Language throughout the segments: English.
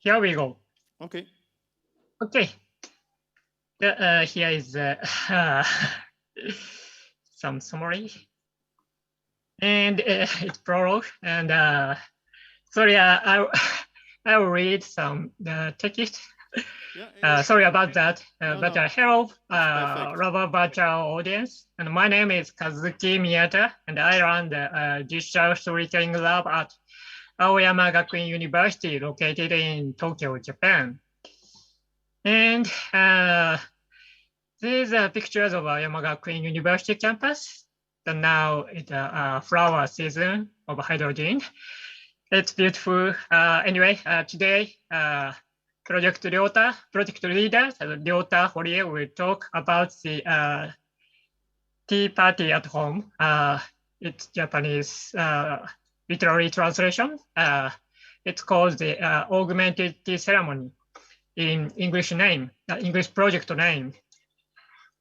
here we go. Okay. Okay. Here is some summary. And it's prologue. And sorry, I will read some text. Sorry about that. But hello, Laval virtual audience. And my name is Kazuki Miyata, and I run the digital storytelling lab at Aoyama Gakuin University, located in Tokyo, Japan. And these are pictures of Aoyama Gakuin University campus. And now it's a flower season of hydrogen. It's beautiful. Anyway, today, project leader Ryota Horie will talk about the tea party at home. It's Japanese literary translation. It's called the Augmented Tea Ceremony in English name, English project name.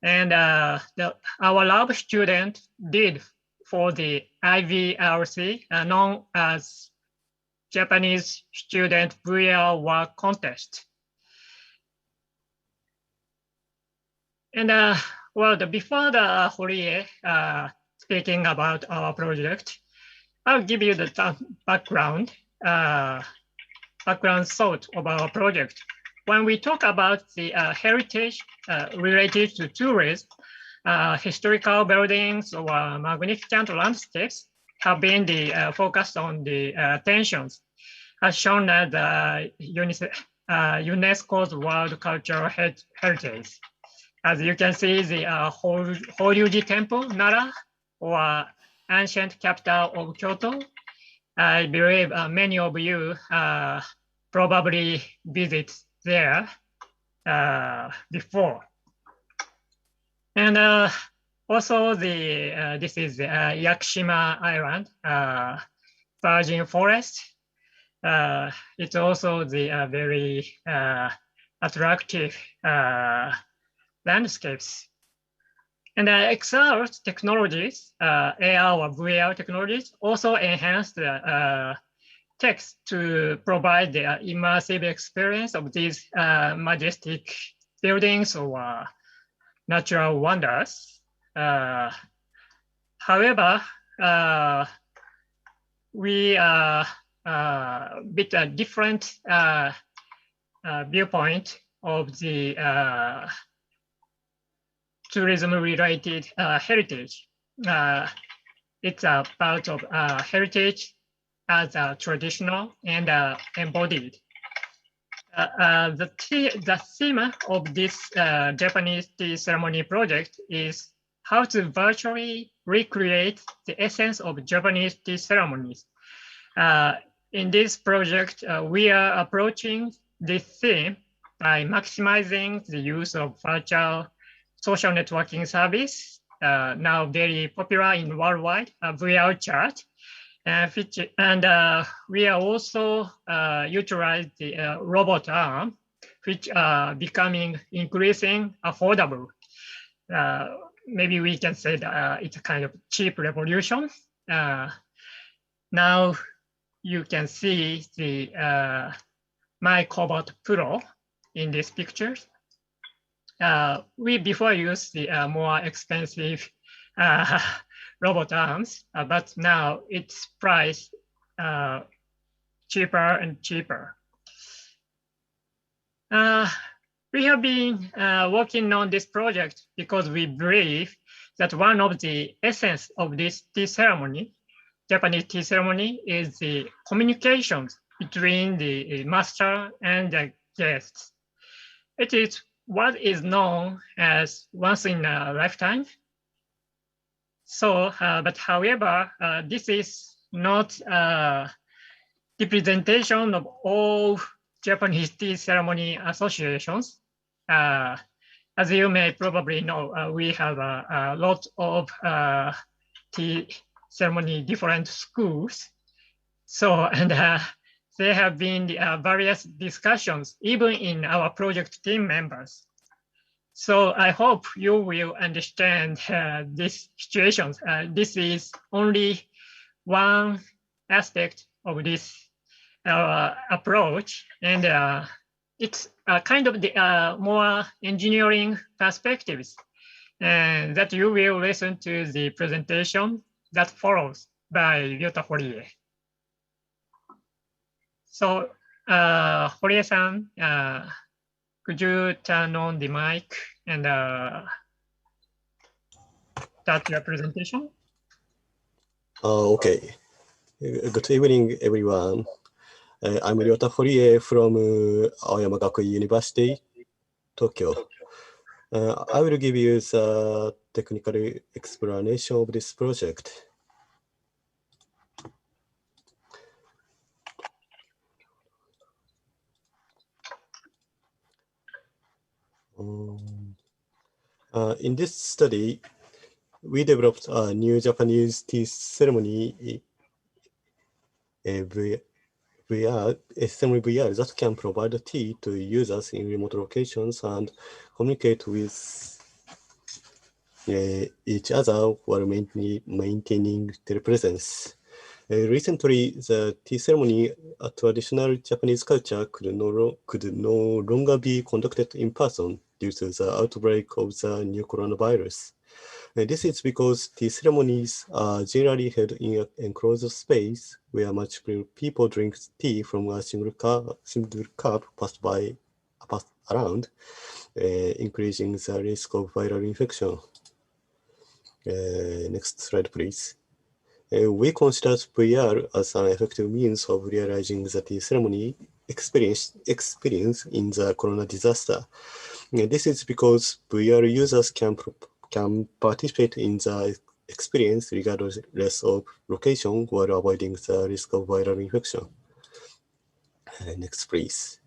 And our lab student did for the IVRC, known as Japanese Student VR Work Contest. And well, before the Horie speaking about our project, I'll give you the background thought of our project. When we talk about the heritage related to tourism, historical buildings or magnificent landscapes have been the focus on the attentions, as shown as UNESCO's World Cultural Heritage. As you can see, the Horyuji Temple, Nara, or ancient capital of Kyoto. I believe many of you probably visit there before. And also this is Yakushima Island, virgin forest. It's also the very attractive landscapes. And XR technologies, AR or VR technologies, also enhance the text to provide the immersive experience of these majestic buildings or natural wonders. However, we are a bit different viewpoint of the tourism-related heritage. It's a part of heritage as traditional and embodied. The theme of this Japanese tea ceremony project is how to virtually recreate the essence of Japanese tea ceremonies. In this project, we are approaching this theme by maximizing the use of virtual social networking service, now very popular in worldwide, VRChat. And we are also utilize the robot arm, which are becoming increasing affordable. Maybe we can say that it's a kind of cheap revolution. Now you can see the MyCobot Pro in this picture. We before used the more expensive robot arms, but now it's priced cheaper and cheaper. We have been working on this project because we believe that one of the essence of this tea ceremony, Japanese tea ceremony, is the communications between the master and the guests. It is what is known as once in a lifetime. So, but however, this is not the representation of all Japanese tea ceremony associations. As you may probably know, we have a lot of tea ceremony different schools. So, and there have been various discussions, even in our project team members. So I hope you will understand this situation. This is only one aspect of this approach, and it's kind of the more engineering perspectives, and that you will listen to the presentation that follows by Ryota Horie. So, Horie-san, could you turn on the mic and start your presentation? Okay. Good evening, everyone. I'm Ryota Horie from Aoyama Gakuin University, Tokyo. I will give you the technical explanation of this project. In this study, we developed a new Japanese tea ceremony VR that can provide tea to users in remote locations and communicate with each other while maintaining their presence. Recently, the tea ceremony, a traditional Japanese culture, could no longer be conducted in person due to the outbreak of the new coronavirus. This is because tea ceremonies are generally held in an enclosed space where multiple people drink tea from a single cup passed around, increasing the risk of viral infection. Next slide, please. We consider VR as an effective means of realizing the tea ceremony experience in the corona disaster. This is because VR users can participate in the experience regardless of location while avoiding the risk of viral infection. Next, please.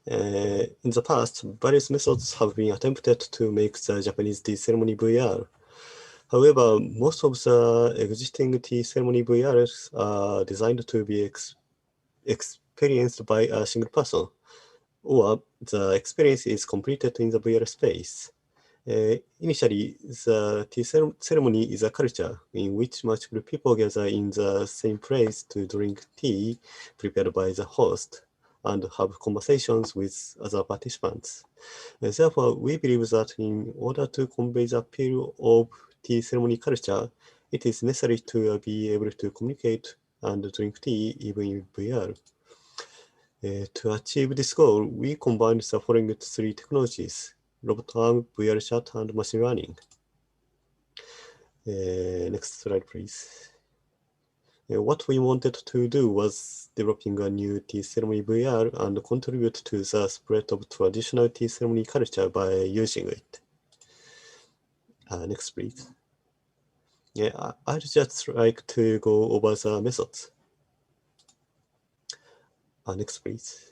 In the past, various methods have been attempted to make the Japanese tea ceremony VR. However, most of the existing tea ceremony VRs are designed to be experienced by a single person, or the experience is completed in the VR space. Initially, the tea ceremony is a culture in which multiple people gather in the same place to drink tea prepared by the host and have conversations with other participants. Therefore, we believe that in order to convey the appeal of tea ceremony culture, it is necessary to be able to communicate and drink tea even in VR. To achieve this goal, we combined the following three technologies: robot arm, VRChat, and machine learning. Next slide, please. What we wanted to do was developing a new tea ceremony VR and contribute to the spread of traditional tea ceremony culture by using it. Next, please. I'd just like to go over the methods. Next, please.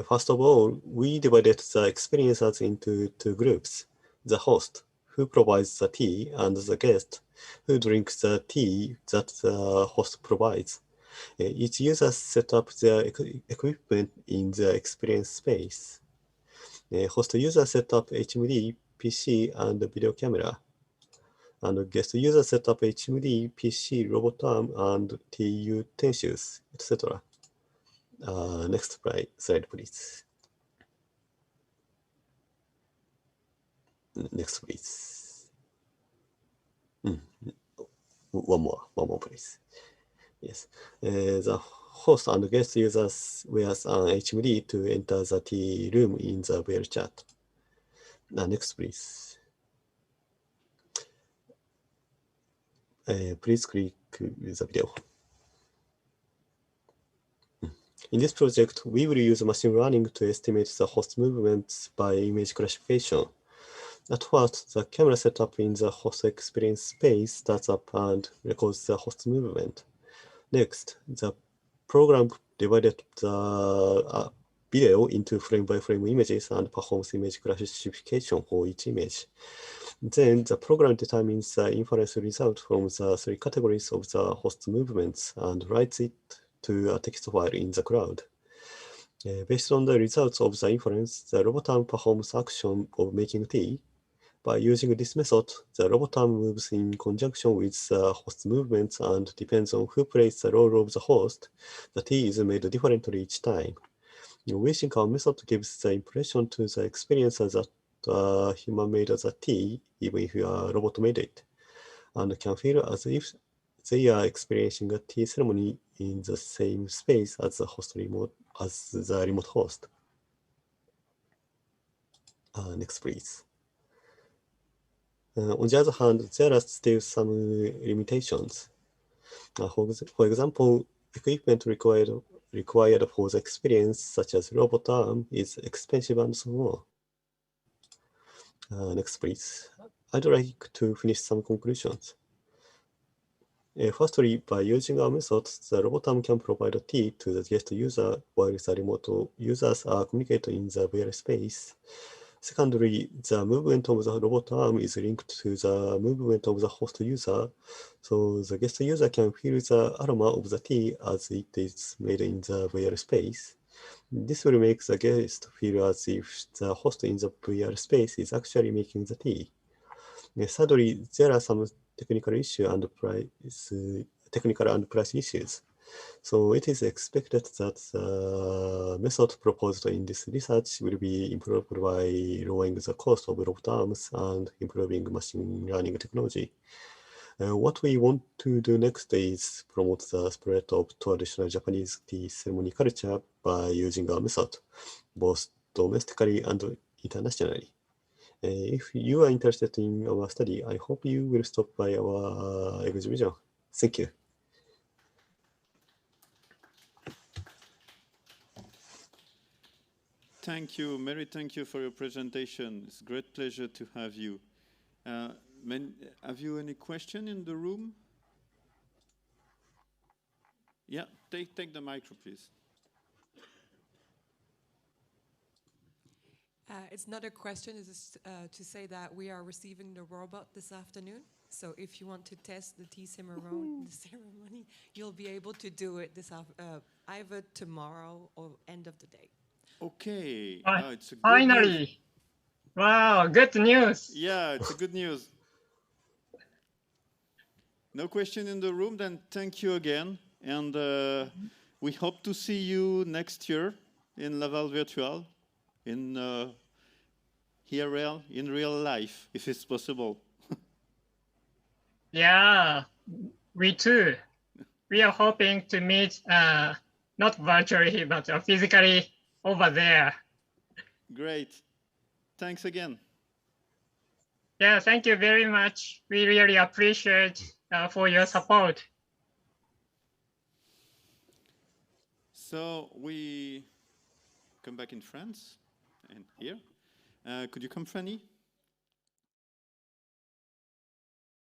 First of all, we divided the experiences into two groups: the host, who provides the tea, and the guest, who drinks the tea that the host provides. Each user set up their equipment in the experience space. Host user set up HMD, PC, and video camera. And guest user set up HMD, PC, robot arm, and tea utensils, etc. Next slide, please. Next, please. One more, please. Yes. The host and guest users wears an HMD to enter the tea room in the VRChat. Next, please. Please click the video. In this project, we will use machine learning to estimate the host movements by image classification. At first, the camera setup in the host experience space starts up and records the host movement. Next, the program divided the video into frame-by-frame images and performs image classification for each image. Then the program determines the inference result from the three categories of the host movements and writes it to a text file in the cloud. Based on the results of the inference, the robot arm performs action of making tea. By using this method, the robot arm moves in conjunction with the host movements and depends on who plays the role of the host. The T is made differently each time. We think our method gives the impression to the experiencer that a human made the T, even if a robot made it, and can feel as if they are experiencing a tea ceremony in the same space as the remote host. Next, please. On the other hand, there are still some limitations. For example, equipment required for the experience, such as robot arm, is expensive and so on. Next, please. I'd like to finish some conclusions. Firstly, by using our method, the robot arm can provide a tea to the guest user while the remote users are communicating in the VR space. Secondly, the movement of the robot arm is linked to the movement of the host user, so the guest user can feel the aroma of the tea as it is made in the VR space. This will make the guest feel as if the host in the VR space is actually making the tea. Thirdly, there are some technical and price issues. So it is expected that the method proposed in this research will be improved by lowering the cost of robot arms and improving machine learning technology. What we want to do next is promote the spread of traditional Japanese tea ceremony culture by using our method, both domestically and internationally. If you are interested in our study, I hope you will stop by our exhibition. Thank you. Thank you, Mary. Thank you for your presentation. It's a great pleasure to have you. Have you any question in the room? Yeah, take the micro, please. It's not a question, it's to say that we are receiving the robot this afternoon. So if you want to test the tea ceremony, you'll be able to do it either tomorrow or end of the day. Okay. It's a good Finally. News. Wow, good news. Yeah, it's a good news. No question in the room, then thank you again. And we hope to see you next year in Laval Virtual, in real life, if it's possible. Yeah, we too. We are hoping to meet not virtually, but physically over there. Great. Thanks again. Yeah, thank you very much. We really appreciate for your support. So we come back in France and here. Could you come, Franny?